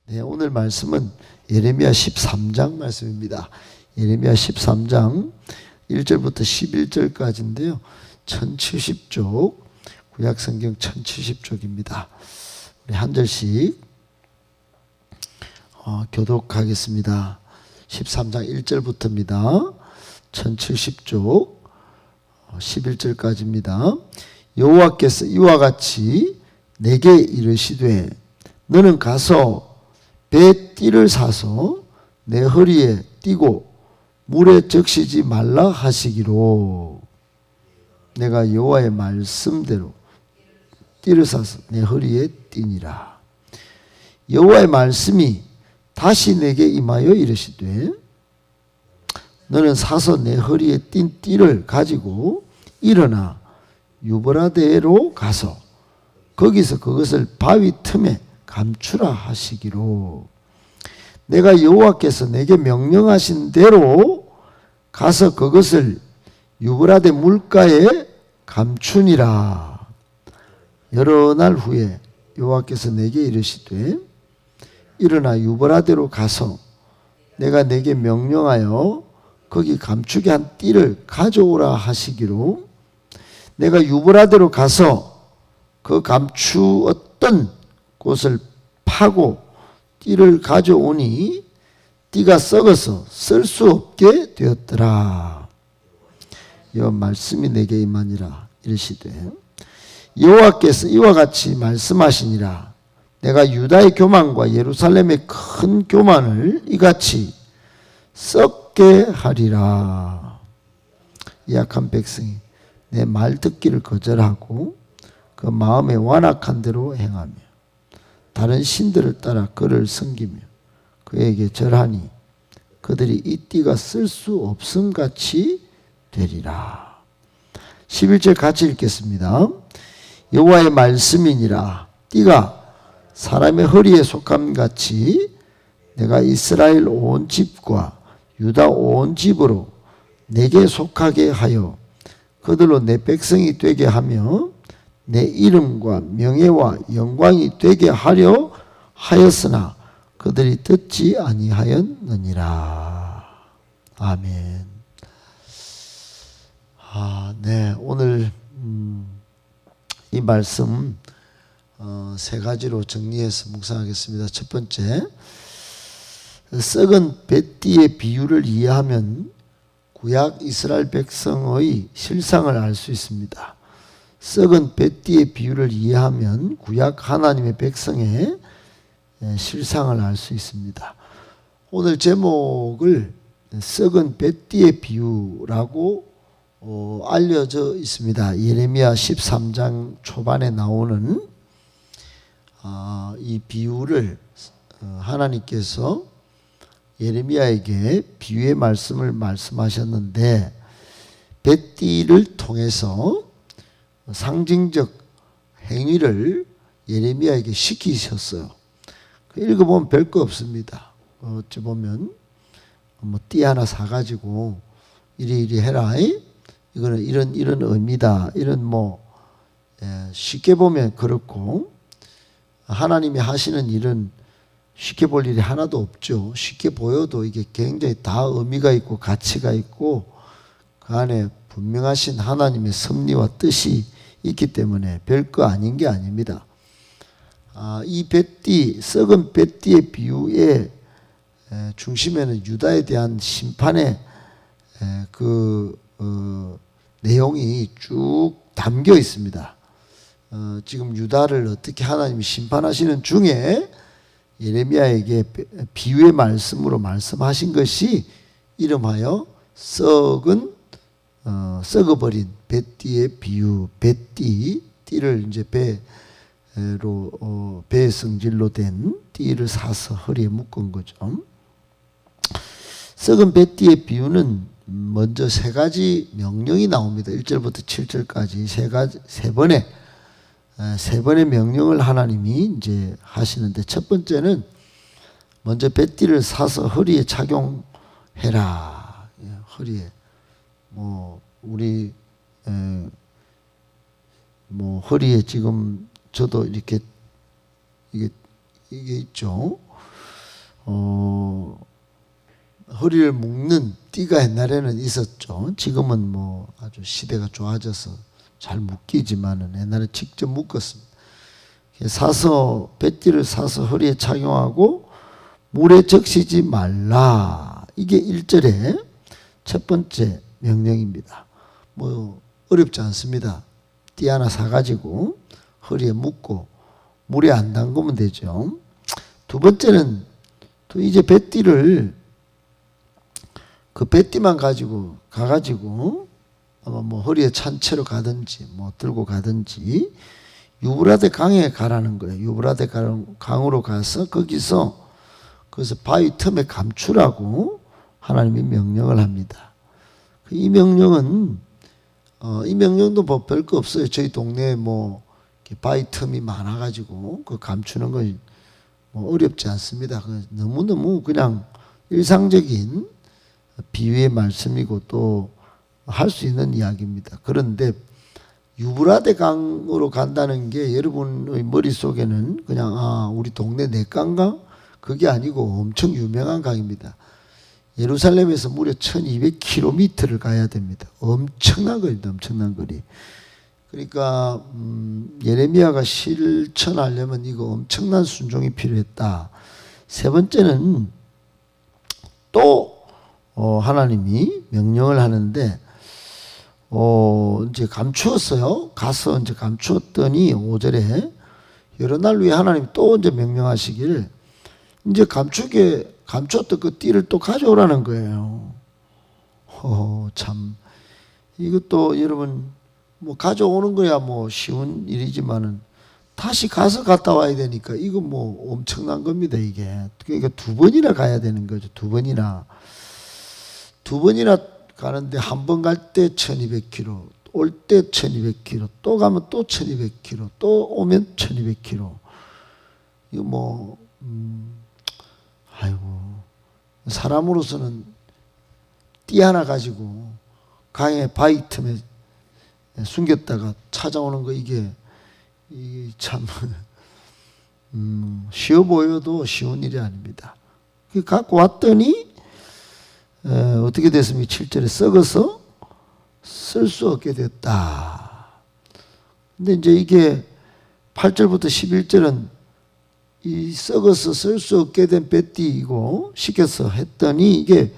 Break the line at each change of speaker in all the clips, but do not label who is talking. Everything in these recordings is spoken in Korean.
네, 오늘 말씀은 예레미야 13장 말씀입니다. 예레미야 13장 1절부터 11절까지인데요. 1070쪽, 구약성경 1070쪽입니다. 우리 한 절씩 교독하겠습니다. 13장 1절부터입니다. 1070쪽 11절까지입니다. 여호와께서 이와 같이 내게 이르시되 너는 가서 배 띠를 사서 내 허리에 띠고 물에 적시지 말라 하시기로 내가 여호와의 말씀대로 띠를 사서 내 허리에 띠니라. 여호와의 말씀이 다시 내게 임하여 이르시되 너는 사서 내 허리에 띈 띠를 가지고 일어나 유브라데로 가서 거기서 그것을 바위 틈에 감추라 하시기로 내가 여호와께서 내게 명령하신 대로 가서 그것을 유브라데 물가에 감추니라. 여러 날 후에 여호와께서 내게 이르시되 일어나 유브라데로 가서 내가 내게 명령하여 거기 감추게 한 띠를 가져오라 하시기로 내가 유브라데로 가서 그 감추었던 곳을 파고 띠를 가져오니 띠가 썩어서 쓸 수 없게 되었더라. 여호와 말씀이 내게 임하니라 이르시되 여호와께서 이와 같이 말씀하시니라. 내가 유다의 교만과 예루살렘의 큰 교만을 이같이 썩게 하리라. 약한 백성이 내 말 듣기를 거절하고 그 마음에 완악한 대로 행하며 다른 신들을 따라 그를 섬기며 그에게 절하니 그들이 이 띠가 쓸 수 없음같이 되리라. 11절 같이 읽겠습니다. 여호와의 말씀이니라. 띠가 사람의 허리에 속함같이 내가 이스라엘 온 집과 유다 온 집으로 내게 속하게 하여 그들로 내 백성이 되게 하며 내 이름과 명예와 영광이 되게 하려 하였으나 그들이 듣지 아니하였느니라. 아멘. 네, 오늘 이 말씀 세 가지로 정리해서 묵상하겠습니다. 첫 번째, 썩은 뱃띠의 비유를 이해하면 구약 이스라엘 백성의 실상을 알 수 있습니다. 썩은 뱃띠의 비유를 이해하면 구약 하나님의 백성의 실상을 알 수 있습니다. 오늘 제목을 썩은 뱃띠의 비유라고 알려져 있습니다. 예레미야 13장 초반에 나오는 이 비유를 하나님께서 예레미야에게 비유의 말씀을 말씀하셨는데 뱃띠를 통해서 상징적 행위를 예레미야에게 시키셨어요. 읽어보면 별거 없습니다. 어찌 보면 띠 하나 사가지고 이리 해라. 이거는 이런 의미다. 이런 쉽게 보면 그렇고 하나님이 하시는 일은 쉽게 볼 일이 하나도 없죠. 쉽게 보여도 이게 굉장히 다 의미가 있고 가치가 있고 그 안에 분명하신 하나님의 섭리와 뜻이 있기 때문에 별거 아닌 게 아닙니다. 이 뱃띠, 썩은 뱃띠의 비유의 중심에는 유다에 대한 심판의 내용이 쭉 담겨 있습니다. 지금 유다를 어떻게 하나님이 심판하시는 중에 예레미야에게 비유의 말씀으로 말씀하신 것이 이름하여 썩어버린 뱃띠의 비유, 띠를 이제 배의 성질로 된 띠를 사서 허리에 묶은 거죠. 썩은 뱃띠의 비유는 먼저 세 가지 명령이 나옵니다. 1절부터 7절까지 세 번의 명령을 하나님이 이제 하시는데 첫 번째는 먼저 뱃띠를 사서 허리에 착용해라. 허리에 우리 허리에 지금 저도 이렇게 이게 있죠. 허리를 묶는 띠가 옛날에는 있었죠. 지금은 뭐 아주 시대가 좋아져서 잘 묶이지만은 옛날에 직접 묶었습니다. 사서 배띠를 사서 허리에 착용하고 물에 적시지 말라. 이게 1절의 첫 번째 명령입니다. 뭐 어렵지 않습니다. 띠 하나 사가지고 허리에 묶고 물에 안 담그면 되죠. 두 번째는 또 이제 배띠를 그 배띠만 가지고 가가지고 아마 뭐 허리에 찬 채로 가든지 뭐 들고 가든지 유브라데 강에 가라는 거예요. 유브라데 강으로 가서 거기서 바위 틈에 감추라고 하나님이 명령을 합니다. 이 명령은 이 명령도 뭐 별거 없어요. 저희 동네에 뭐 바위 틈이 많아가지고 그 감추는 건 뭐 어렵지 않습니다. 너무너무 그냥 일상적인 비유의 말씀이고 또 할 수 있는 이야기입니다. 그런데 유브라데 강으로 간다는 게 여러분의 머릿속에는 그냥 우리 동네 내강강? 그게 아니고 엄청 유명한 강입니다. 예루살렘에서 무려 1200km를 가야 됩니다. 엄청난 거리입니다. 엄청난 거리. 그러니까 예레미야가 실천하려면 이거 엄청난 순종이 필요했다. 세 번째는 또 하나님이 명령을 하는데 이제 감추었어요. 가서 이제 감추었더니 5절에 여러 날 위에 하나님이 또 이제 명령하시기를 이제 감추었던 그 띠를 또 가져오라는 거예요. 참 이것도 여러분 뭐 가져오는 거야 뭐 쉬운 일이지만은 다시 가서 갔다 와야 되니까 이거 뭐 엄청난 겁니다 이게. 그러니까 2번이나 가야 되는 거죠. 2번이나 가는데 한 번 갈 때 1200km, 올 때 1200km, 또 가면 또 1200km, 또 오면 1200km. 이거 뭐 아이고 사람으로서는 띠 하나 가지고 강의 바위 틈에 숨겼다가 찾아오는 거 이게 참 쉬워 보여도 쉬운 일이 아닙니다. 갖고 왔더니 어떻게 됐습니까? 7절에 썩어서 쓸 수 없게 됐다. 근데 이제 이게 8절부터 11절은 이 썩어서 쓸 수 없게 된 배띠이고 시켜서 했더니 이게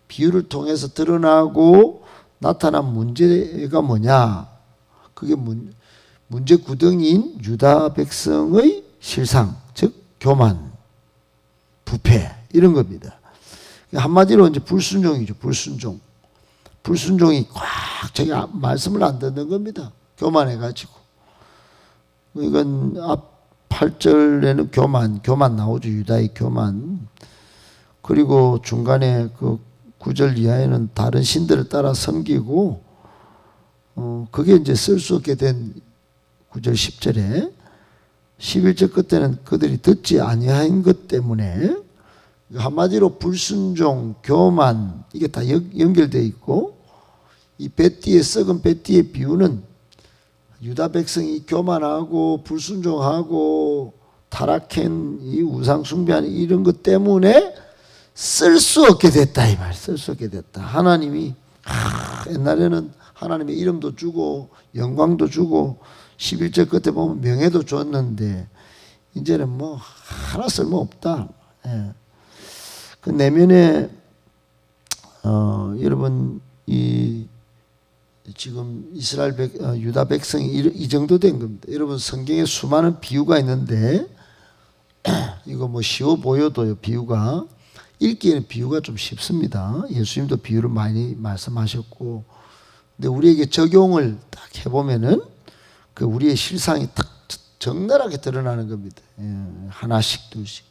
비유를 통해서 드러나고 나타난 문제가 뭐냐? 그게 문제 구덩이인 유다 백성의 실상, 즉 교만, 부패 이런 겁니다. 한마디로 이제 불순종이죠. 불순종이 꽉 자기 말씀을 안 듣는 겁니다. 교만해가지고. 이건 앞 8절에는 교만 나오죠. 유다의 교만. 그리고 중간에 그 9절 이하에는 다른 신들을 따라 섬기고 그게 이제 쓸 수 없게 된 9절 10절에 11절 끝에는 그들이 듣지 아니한 것 때문에 한마디로 불순종, 교만 이게 다 연결되어 있고 이 배띠의 썩은 배띠의 비유는 유다 백성이 교만하고 불순종하고 타락한 이 우상 숭배하는 이런 것 때문에 쓸 수 없게 됐다 이 말. 쓸 수 없게 됐다. 하나님이 옛날에는 하나님의 이름도 주고 영광도 주고 11절 끝에 보면 명예도 줬는데 이제는 뭐 하나 쓸모없다. 예. 그 내면에 여러분 이 지금 유다 백성이 이 정도 된 겁니다. 여러분 성경에 수많은 비유가 있는데 이거 뭐 쉬워 보여도요 비유가 읽기에는 비유가 좀 쉽습니다. 예수님도 비유를 많이 말씀하셨고 근데 우리에게 적용을 딱 해보면은 그 우리의 실상이 딱 적나라하게 드러나는 겁니다. 하나씩 둘씩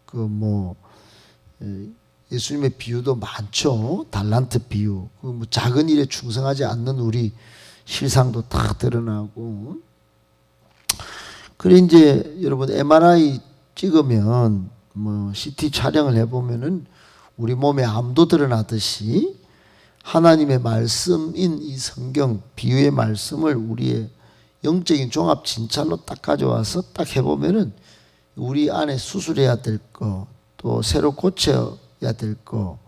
그 뭐 예수님의 비유도 많죠. 달란트 비유. 그 뭐 작은 일에 충성하지 않는 우리 실상도 다 드러나고. 그래 이제 여러분 MRI 찍으면 뭐 CT 촬영을 해보면은 우리 몸에 암도 드러나듯이 하나님의 말씀인 이 성경 비유의 말씀을 우리의 영적인 종합 진찰로 딱 가져와서 딱 해보면은 우리 안에 수술해야 될 거, 또 새로 고쳐야 될 거,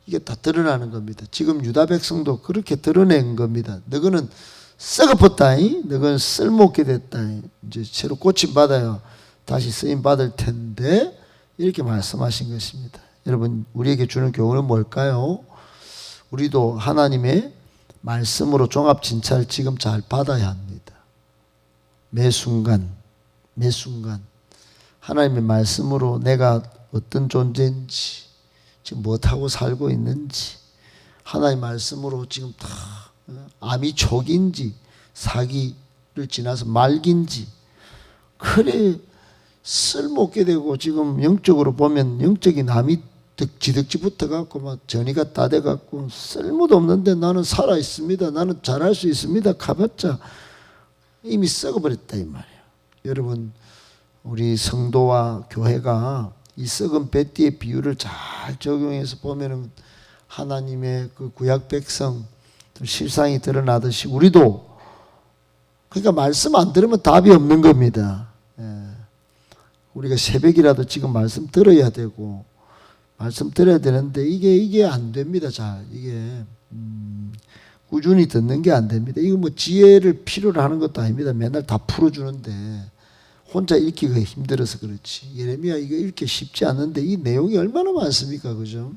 이게 다 드러나는 겁니다. 지금 유다 백성도 그렇게 드러낸 겁니다. 너희는 썩어버렸다. 너희는 쓸모없게 됐다. 이제 새로 고침 받아야 다시 쓰임 받을 텐데, 이렇게 말씀하신 것입니다. 여러분, 우리에게 주는 교훈은 뭘까요? 우리도 하나님의 말씀으로 종합 진찰을 지금 잘 받아야 합니다. 매 순간 하나님의 말씀으로 내가 어떤 존재인지, 지금 무엇하고 살고 있는지, 하나님의 말씀으로 지금 다 암이 초기인지 사기를 지나서 말기인지, 그래 쓸모없게 되고, 지금 영적으로 보면 영적인 암이 지덕지 붙어갖고 막 전이가 다 돼갖고 쓸모도 없는데 나는 살아있습니다, 나는 잘할 수 있습니다, 가봤자 이미 썩어버렸다 이 말이에요. 여러분, 우리 성도와 교회가 이 썩은 뱃띠의 비유를 잘 적용해서 보면은 하나님의 그 구약 백성 실상이 드러나듯이 우리도, 그러니까 말씀 안 들으면 답이 없는 겁니다. 우리가 새벽이라도 지금 말씀 들어야 되고, 말씀 들어야 되는데 이게 안 됩니다. 잘 이게 꾸준히 듣는 게 안 됩니다. 이거 뭐 지혜를 필요로 하는 것도 아닙니다. 맨날 다 풀어주는데 혼자 읽기가 힘들어서 그렇지. 예레미야 이거 읽기 쉽지 않은데 이 내용이 얼마나 많습니까, 그죠?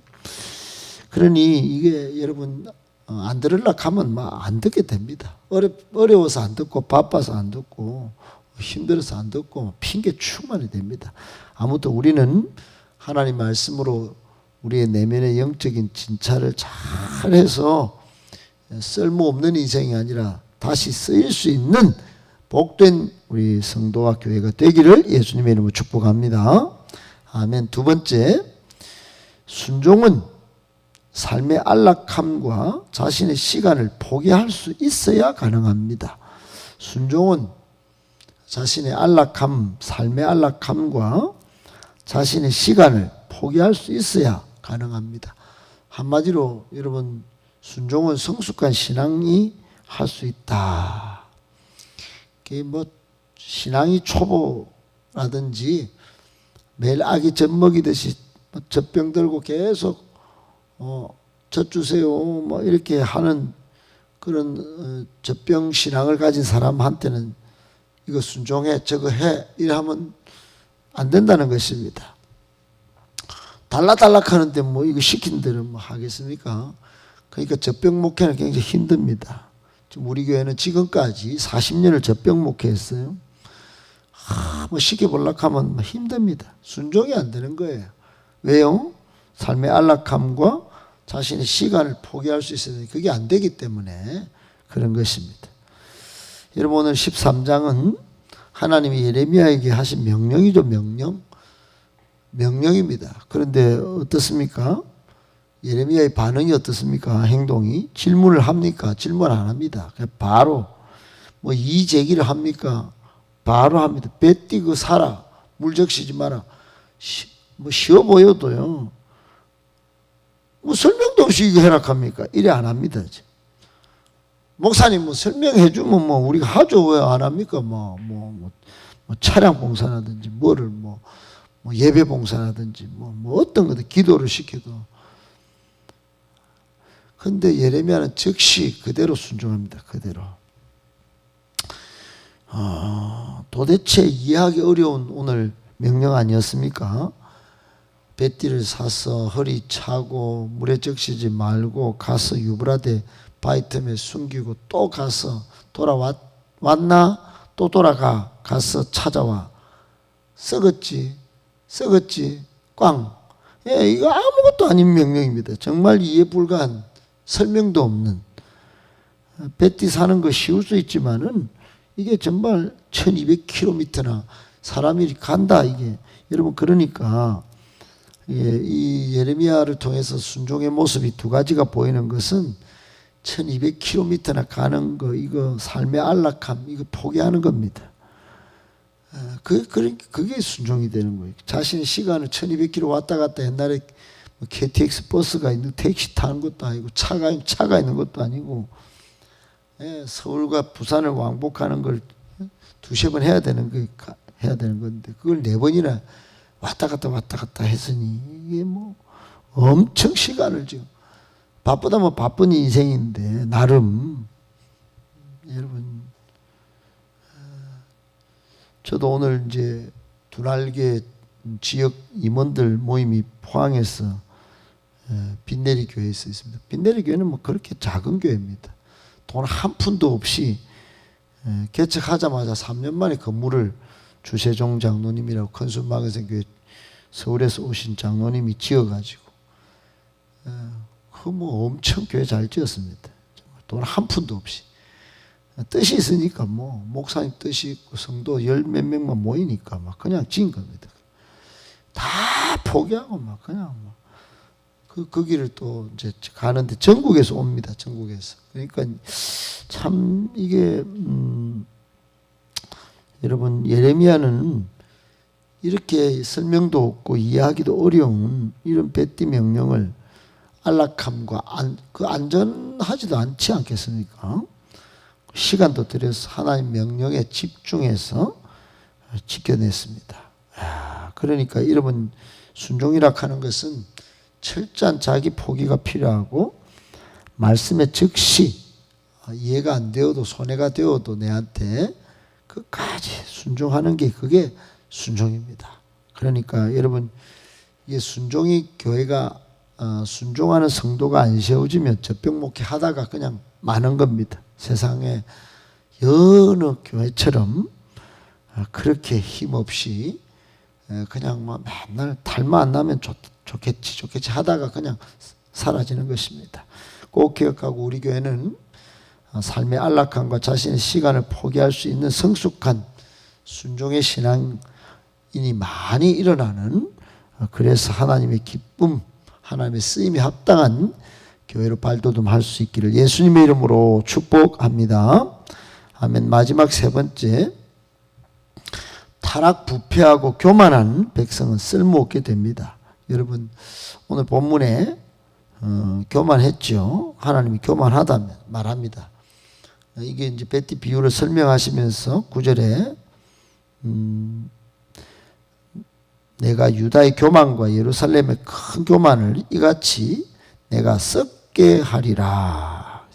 그러니 이게 여러분 안 들으려고 하면 막 안 듣게 됩니다. 어려워서 안 듣고, 바빠서 안 듣고, 힘들어서 안 듣고, 핑계 충만히 됩니다. 아무튼 우리는 하나님 말씀으로 우리의 내면의 영적인 진찰을 잘해서 쓸모없는 인생이 아니라 다시 쓰일 수 있는 복된 우리 성도와 교회가 되기를 예수님의 이름으로 축복합니다. 아멘. 두 번째, 순종은 삶의 안락함과 자신의 시간을 포기할 수 있어야 가능합니다. 순종은 자신의 안락함, 삶의 안락함과 자신의 시간을 포기할 수 있어야 가능합니다. 한마디로 여러분, 순종은 성숙한 신앙이 할 수 있다. 그게 뭐 신앙이 초보라든지 매일 아기 젖 먹이듯이 젖병 들고 계속 젖 주세요 뭐 이렇게 하는 그런 젖병 신앙을 가진 사람한테는 이거 순종해 저거 해 이러면 안 된다는 것입니다. 달라달락 하는데 뭐 이거 시킨 대로 뭐 하겠습니까? 그러니까 젖병 목회는 굉장히 힘듭니다. 지금 우리 교회는 지금까지 40년을 젖병 목회했어요. 뭐 시켜보려고 하면 힘듭니다. 순종이 안 되는 거예요. 왜요? 삶의 안락함과 자신의 시간을 포기할 수 있어야 그게 안 되기 때문에 그런 것입니다. 여러분, 오늘 13장은 하나님이 예레미야에게 하신 명령이죠. 명령입니다. 그런데 어떻습니까? 예레미야의 반응이 어떻습니까? 행동이 질문을 합니까? 질문 안 합니다. 그냥 바로 뭐 이의제기를 합니까? 바로 합니다. 뱉뛰고 살아, 물적시지 마라. 뭐 쉬워 보여도요, 뭐 설명도 없이 이거 해락합니까? 이래 안 합니다. 이제. 목사님 뭐 설명해 주면 뭐 우리가 하죠. 왜 안 합니까? 뭐 차량 봉사라든지 뭐를 뭐 예배 봉사라든지 뭐 어떤 것도 기도를 시켜도. 근데 예레미야는 즉시 그대로 순종합니다. 그대로. 도대체 이해하기 어려운 오늘 명령 아니었습니까? 뱃띠를 사서 허리 차고 물에 적시지 말고 가서 유브라데 바위 틈에 숨기고 또 가서 왔나? 또 돌아가 가서 찾아와. 썩었지 꽝. 예, 이거 아무것도 아닌 명령입니다. 정말 이해 불가한, 설명도 없는. 뱃띠 사는 거 쉬울 수 있지만은 이게 정말 1200km나 사람이 간다 이게. 여러분, 그러니까 이 예레미야를 통해서 순종의 모습이 두 가지가 보이는 것은 1200km나 가는 거, 이거 삶의 안락함, 이거 포기하는 겁니다. 그게 순종이 되는 거예요. 자신의 시간을 1200km 왔다 갔다, 옛날에 KTX 버스가 있는, 택시 타는 것도 아니고 차가 있는 것도 아니고, 서울과 부산을 왕복하는 걸 두세 번 해야 되는 건데 그걸 4번이나 왔다 갔다 했으니 이게 뭐 엄청 시간을 지금 바쁘다 뭐 바쁜 인생인데 나름 여러분 저도 오늘 이제 두날개 지역 임원들 모임이 포항에서 빈내리 교회에 있습니다. 빈내리 교회는 뭐 그렇게 작은 교회입니다. 돈 한 푼도 없이 개척하자마자 3년 만에 건물을 주세종 장로님이라고 큰순방에서 교회 서울에서 오신 장로님이 지어가지고 그 뭐 엄청 교회 잘 지었습니다. 돈 한 푼도 없이 뜻이 있으니까 뭐 목사님 뜻이 있고 성도 열 몇 명만 모이니까 막 그냥 지은 겁니다. 다 포기하고 막 그냥 막 그 길을 또 이제 가는데 전국에서 옵니다. 전국에서. 그러니까 참 이게 여러분 예레미야는 이렇게 설명도 없고 이해하기도 어려운 이런 벳디 명령을 안락함과 안전하지도 않지 않겠습니까? 시간도 들여서 하나님 명령에 집중해서 지켜냈습니다. 그러니까 여러분 순종이라 하는 것은 철저한 자기 포기가 필요하고 말씀에 즉시 이해가 안 되어도 손해가 되어도 내한테 끝까지 순종하는 게 그게 순종입니다. 그러니까 여러분 이게 순종이 교회가 순종하는 성도가 안 세워지면 젖병목회 하다가 그냥 많은 겁니다. 세상에 여느 교회처럼 그렇게 힘없이 그냥 뭐 맨날 탈만 안 나면 좋겠지 하다가 그냥 사라지는 것입니다. 꼭 기억하고 우리 교회는 삶의 안락함과 자신의 시간을 포기할 수 있는 성숙한 순종의 신앙인이 많이 일어나는 그래서 하나님의 기쁨, 하나님의 쓰임에 합당한 교회로 발돋움할 수 있기를 예수님의 이름으로 축복합니다. 아멘. 마지막 세 번째, 타락 부패하고 교만한 백성은 쓸모없게 됩니다. 여러분 오늘 본문에 교만했죠. 하나님이 교만하다면 말합니다. 이게 이제 벳디 비유를 설명하시면서 9절에 내가 유다의 교만과 예루살렘의 큰 교만을 이같이 내가 썩게 하리라.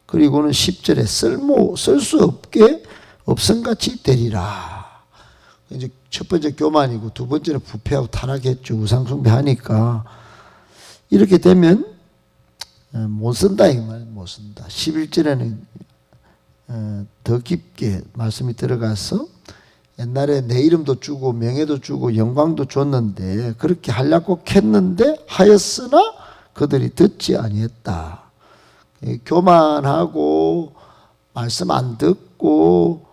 그리고는 10절에 쓸 수 없게 없음같이 되리라. 이제 첫 번째 교만이고 두 번째는 부패하고 타락했죠. 우상숭배하니까 이렇게 되면 못 쓴다 이 말, 못 쓴다. 11절에는 더 깊게 말씀이 들어가서 옛날에 내 이름도 주고 명예도 주고 영광도 줬는데 그렇게 하려고 했는데 하였으나 그들이 듣지 아니했다. 교만하고 말씀 안 듣고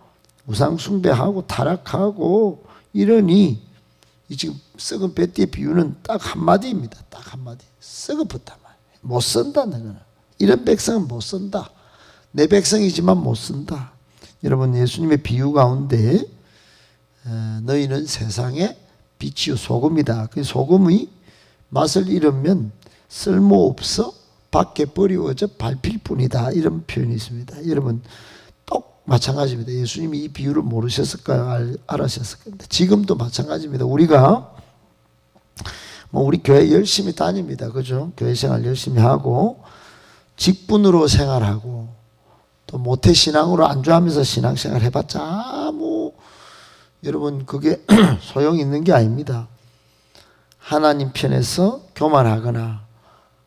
우상숭배하고 타락하고 이러니 이 지금 썩은 뱃띠의 비유는 딱 한마디입니다. 딱 한마디. 썩어붙단 말이에요. 못 쓴다 너는. 이런 백성은 못 쓴다. 내 백성이지만 못 쓴다. 여러분 예수님의 비유 가운데 너희는 세상의 빛이요 소금이다. 그 소금이 맛을 잃으면 쓸모없어 밖에 버리워져 밟힐 뿐이다. 이런 표현이 있습니다. 여러분 똑 마찬가지입니다. 예수님이 이 비유를 모르셨을까요? 알았었을까요? 지금도 마찬가지입니다. 우리가 뭐 우리 교회 열심히 다닙니다. 그죠? 교회 생활 열심히 하고 직분으로 생활하고 또 모태신앙으로 안주하면서 신앙생활 해봤자 뭐 여러분 그게 소용이 있는 게 아닙니다. 하나님 편에서 교만하거나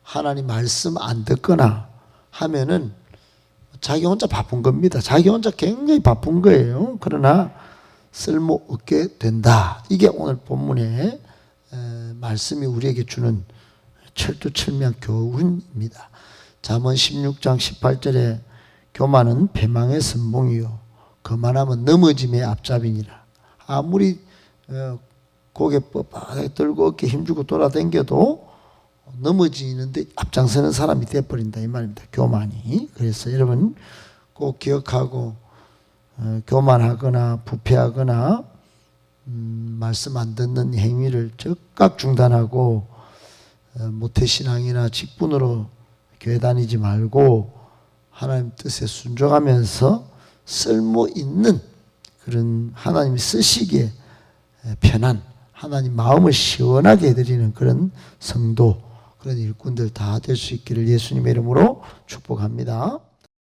하나님 말씀 안 듣거나 하면은 자기 혼자 바쁜 겁니다. 자기 혼자 굉장히 바쁜 거예요. 그러나 쓸모없게 된다. 이게 오늘 본문의 말씀이 우리에게 주는 철두철미한 교훈입니다. 잠언 16장 18절에 교만은 패망의 선봉이요 거만하면 넘어짐의 앞잡이니라. 아무리 고개 뻣뻣하게 들고 어깨 힘주고 돌아다녀도 넘어지는데 앞장서는 사람이 되어버린다 이 말입니다. 교만이. 그래서 여러분 꼭 기억하고 교만하거나 부패하거나 말씀 안 듣는 행위를 즉각 중단하고 모태신앙이나 직분으로 교회 다니지 말고 하나님 뜻에 순종하면서 쓸모있는 그런 하나님이 쓰시기에 편한 하나님 마음을 시원하게 해드리는 그런 성도, 그런 일꾼들 다 될 수 있기를 예수님의 이름으로 축복합니다.